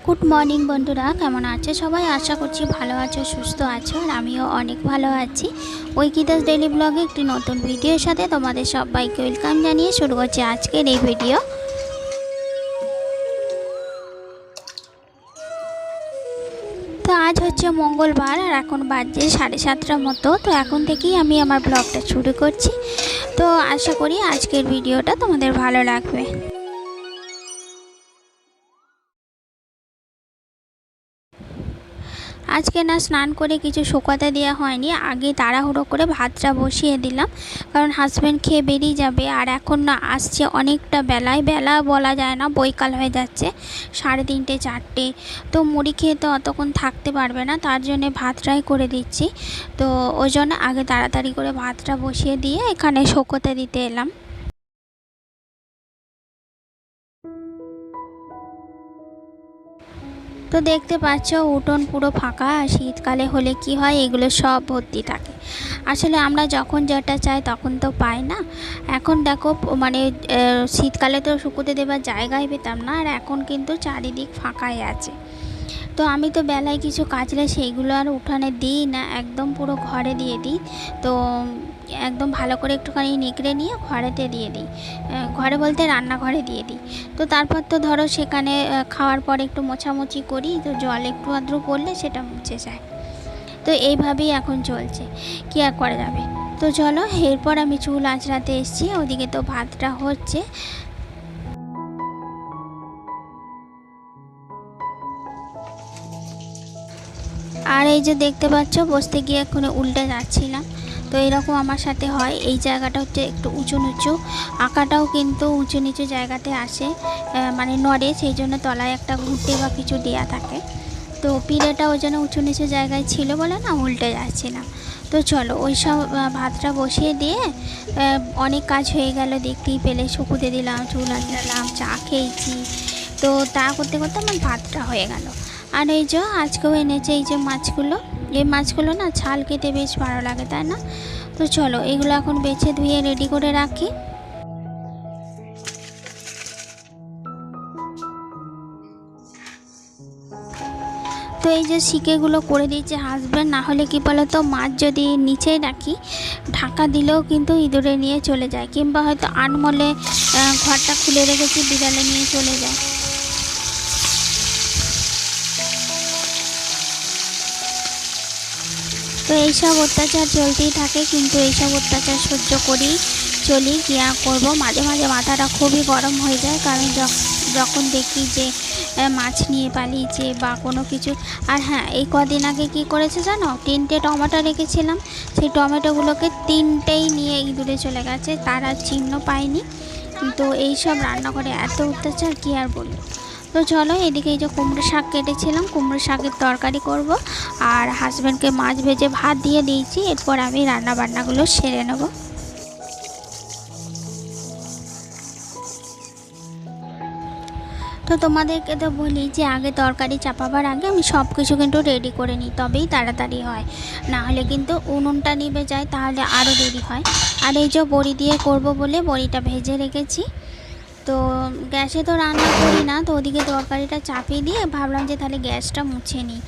Good morning বন্ধুরা, কেমন আছে সবাই? আশা করছি ভালো আছো, সুস্থ আছো, আর আমিও অনেক ভালো আছি। ঐকিতাস ডেইলি ব্লগে একটি নতুন ভিডিওর সাথে তোমাদের সবাইকে ওয়েলকাম জানিয়ে শুরু করছি আজকের এই ভিডিও। তো আজ হচ্ছে মঙ্গলবার আর এখন বাজে 7:30টার মতো। তো এখন থেকেই আমি আমার ব্লগটা শুরু করছি। তো আশা করি আজকের ভিডিওটা তোমাদের ভালো লাগবে। আজকে না স্নান করে কিছু শুকাতে দেওয়া হয়নি, আগে তাড়াহুড়ো করে ভাতটা বসিয়ে দিলাম, কারণ হাজব্যান্ড খেয়ে বেরিয়ে যাবে। আর এখন না আসছে অনেকটা বেলা বলা যায় না, বৈকাল হয়ে যাচ্ছে 3:30 4টে। তো মুড়ি খেয়ে তো অতক্ষণ থাকতে পারবে না, তার জন্য ভাতটাই করে দিচ্ছি। তো ওই জন্য আগে তাড়াতাড়ি করে ভাতটা বসিয়ে দিয়ে এখানে শুকোতে দিতে এলাম। তো দেখতে পাচ্ছ উঠোন পুরো ফাঁকা। শীতকালে হলে কি হয়, এগুলো সব ভর্তি থাকে। আসলে আমরা যখন যেটা চাই তখন তো পাই না। এখন দেখো মানে শীতকালে তো শুকোতে দেবার জায়গায় পেতাম না, আর এখন কিন্তু চারিদিক ফাঁকাই আছে। তো আমি তো বেলায় কিছু কাচলে সেইগুলো আর উঠানে দিই না, একদম পুরো ঘরে দিয়ে দিই। তো একদম ভালো করে একটুখানি নিকড়ে নিয়ে ঘরেতে দিয়ে দিই, ঘরে বলতে রান্নাঘরে দিয়ে দিই। তো তারপর তো ধরো সেখানে খাওয়ার পর একটু মোছামুছি করি, তো জল একটু আদ্র পড়লে সেটা মুছে যায়। তো এইভাবেই এখন চলছে, কী আর করা যাবে। তো চলো, এরপর আমি চুল আঁচড়াতে এসেছি, ওদিকে তো ভাতটা হচ্ছে। আর এই যে দেখতে পাচ্ছ বসতে গিয়ে এখন উল্টে যাচ্ছিলাম। তো এরকম আমার সাথে হয়। এই জায়গাটা হচ্ছে একটু উঁচু নিচু, আঁকাটাও কিন্তু উঁচু নিচু জায়গাতে আসে, মানে নড়ে, সেই জন্য তলায় একটা ঘুঁটে বা কিছু দেওয়া থাকে। তো পিড়েটা ওই জন্য উঁচু নিচু জায়গায় ছিল বলে না উল্টে যাচ্ছিলাম। তো চলো ওই সব ভাতটা বসিয়ে দিয়ে অনেক কাজ হয়ে গেল, দেখতেই পেলে। শুকুতে দিলাম, চুল আঁচড়ালাম, চা খেয়েছি। তো তা করতে করতে আমার ভাতটা হয়ে গেল। আর এই যে আজকেও এনেছে এই যে মাছগুলো। এই মাছগুলো না ছাল খেতে বেশ ভালো লাগে, তাই না? তো চলো এগুলো এখন বেছে ধুয়ে রেডি করে রাখি। তো এই যে শিকেগুলো করে দিয়েছে হাজব্যান্ড, না হলে কি বলে তো, মাছ যদি নিচেই রাখি ঢাকা দিলেও কিন্তু ইঁদুরে নিয়ে চলে যায়, কিংবা হয়তো আনমলে ঘরটা খুলে রেখেছি বিড়ালে নিয়ে চলে যায়। তো এইসব অত্যাচার চলতেই থাকে, কিন্তু এইসব অত্যাচার সহ্য করি চলি, কী আর করবো। মাঝে মাঝে মাথাটা খুবই গরম হয়ে যায়, কারণ যখন দেখি যে মাছ নিয়ে পালিয়েছে বা কোনো কিছু। আর হ্যাঁ, এই কদিন আগে কি করেছে জানো, 3টে টমেটো রেখেছিলাম, সেই টমেটোগুলোকে 3টেই নিয়ে ইঁদুরে চলে গেছে, তার আর চিহ্ন পাইনি। তো এইসব রান্নাঘরে এত অত্যাচার, কী আর বলি। তো চলো, এদিকে এই যে কুমড়ো শাক কেটেছিলাম, কুমড়ো শাকের তরকারি করব, আর হাজব্যান্ডকে মাছ ভেজে ভাত দিয়ে দিয়েছি। এরপর আমি রান্না বান্নাগুলো সেরে নেব। তো তোমাদেরকে তো বলি যে আগে তরকারি চাপাবার আগে আমি সব কিছু কিন্তু রেডি করে নিই, তবেই তাড়াতাড়ি হয়, না হলে কিন্তু উনুনটা নিভে যায়, তাহলে আরও দেরি হয়। আর এই যে বড়ি দিয়ে করব বলে বড়িটা ভেজে রেখেছি। তো গ্যাসে তো রান্না করি না, তো ওদিকে তরকারিটা চাপিয়ে দিয়ে ভাবলাম যে তাহলে গ্যাসটা মুছে নিই।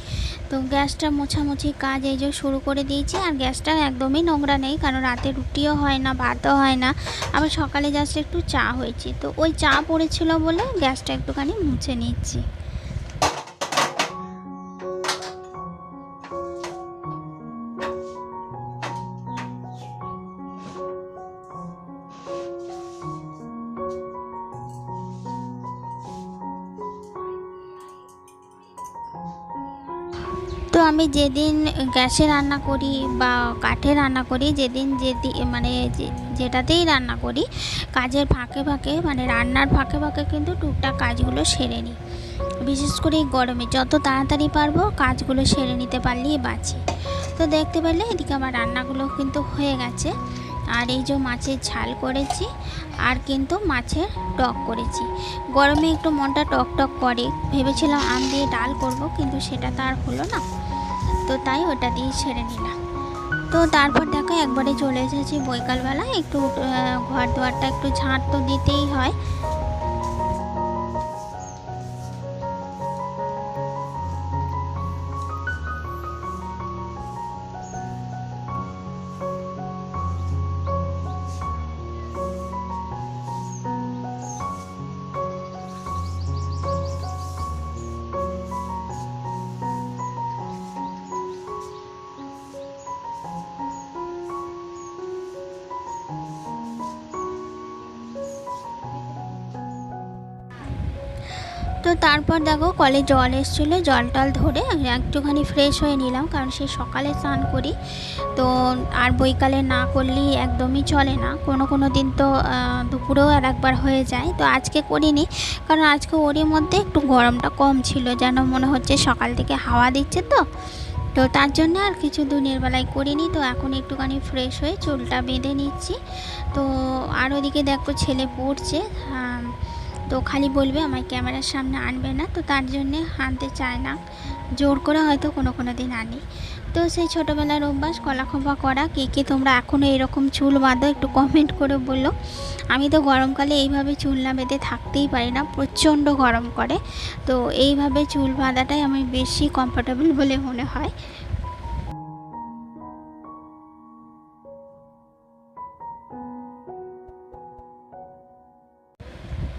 তো গ্যাসটা মোছামুছি কাজ এই যে শুরু করে দিয়েছি। আর গ্যাসটা একদমই নোংরা নেই, কারণ রাতে রুটিও হয় না, ভাতও হয় না। আবার সকালে জাস্ট একটু চা হয়েছে, তো ওই চা পড়েছিল বলে গ্যাসটা একটুখানি মুছে নিচ্ছি। তো আমি যেদিন গ্যাসে রান্না করি বা কাঠে রান্না করি, যেদিন মানে যেটাতেই রান্না করি কাজের ফাঁকে ফাঁকে মানে রান্নার ফাঁকে ফাঁকে কিন্তু টুকটাক কাজগুলো সেরে নিই। বিশেষ করে এই গরমে যত তাড়াতাড়ি পারবো কাজগুলো সেরে নিতে পারলেই বাঁচি। তো দেখতে পেলে এদিকে আমার রান্নাগুলো কিন্তু হয়ে গেছে। আর এই যে মাছের ঝাল করেছি আর কিন্তু মাছের টক করেছি। গরমে একটু মনটা টক টক করে, ভেবেছিলাম আম দিয়ে ডাল করব, কিন্তু সেটা তো আর হলো না, তো তাই ওটা দিয়ে ছেড়ে নিলাম। তো তারপর দেখো একবারে চলে এসেছি বৈকালবেলা, একটু ঘর দুয়ারটা একটু ঝাঁট তো দিতেই হয়। তো তারপর দেখো কলে জল এসেছিলো, জল টল ধরে একটুখানি ফ্রেশ হয়ে নিলাম, কারণ সেই সকালে স্নান করি তো আর বৈকালে না করলেই একদমই চলে না। কোনো কোনো দিন তো দুপুরেও আর একবার হয়ে যায়, তো আজকে করিনি কারণ আজকে ওরই মধ্যে একটু গরমটা কম ছিল, যেন মনে হচ্ছে সকাল থেকে হাওয়া দিচ্ছে তো তো তার জন্য আর কিছু দিনের বেলায় করিনি। তো এখন একটুখানি ফ্রেশ হয়ে চুলটা বেঁধে নিচ্ছি। তো আর ওদিকে দেখো ছেলে পড়ছে, তো খালি বলবে আমায় ক্যামেরার সামনে আনবে না, তো তার জন্যে আনতে চায় না, জোর করে হয়তো কোনো কোনো দিন আনি। তো সেই ছোটোবেলার অভ্যাস কলা খোপা করা। কে কে তোমরা এখনও এরকম চুল বাঁধো একটু কমেন্ট করে বললো। আমি তো গরমকালে এইভাবে চুল না বেঁধে থাকতেই পারি না, প্রচণ্ড গরম করে, তো এইভাবে চুল বাঁধাটাই আমি বেশি কমফোর্টেবল বলে মনে হয়।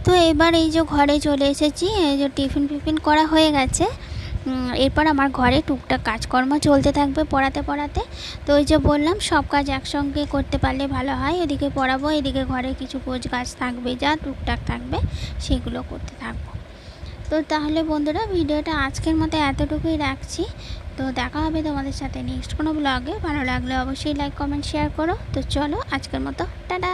তো এবার এই যে ঘরে চলে এসেছি, এই যে টিফিন ফিফিন করা হয়ে গেছে। এরপর আমার ঘরে টুকটাক কাজকর্ম চলতে থাকবে পড়াতে পড়াতে। তো ওই যে বললাম সব কাজ একসঙ্গে করতে পারলে ভালো হয়, এদিকে পড়াবো এদিকে ঘরে কিছু গোছ গাছ থাকবে যা টুকটাক থাকবে সেগুলো করতে থাকবো। তো তাহলে বন্ধুরা ভিডিওটা আজকের মতো এতটুকুই রাখছি। তো দেখা হবে তোমাদের সাথে নেক্সট কোনো ব্লগে। ভালো লাগলে অবশ্যই লাইক কমেন্ট শেয়ার করো। তো চলো আজকের মতো টাটা।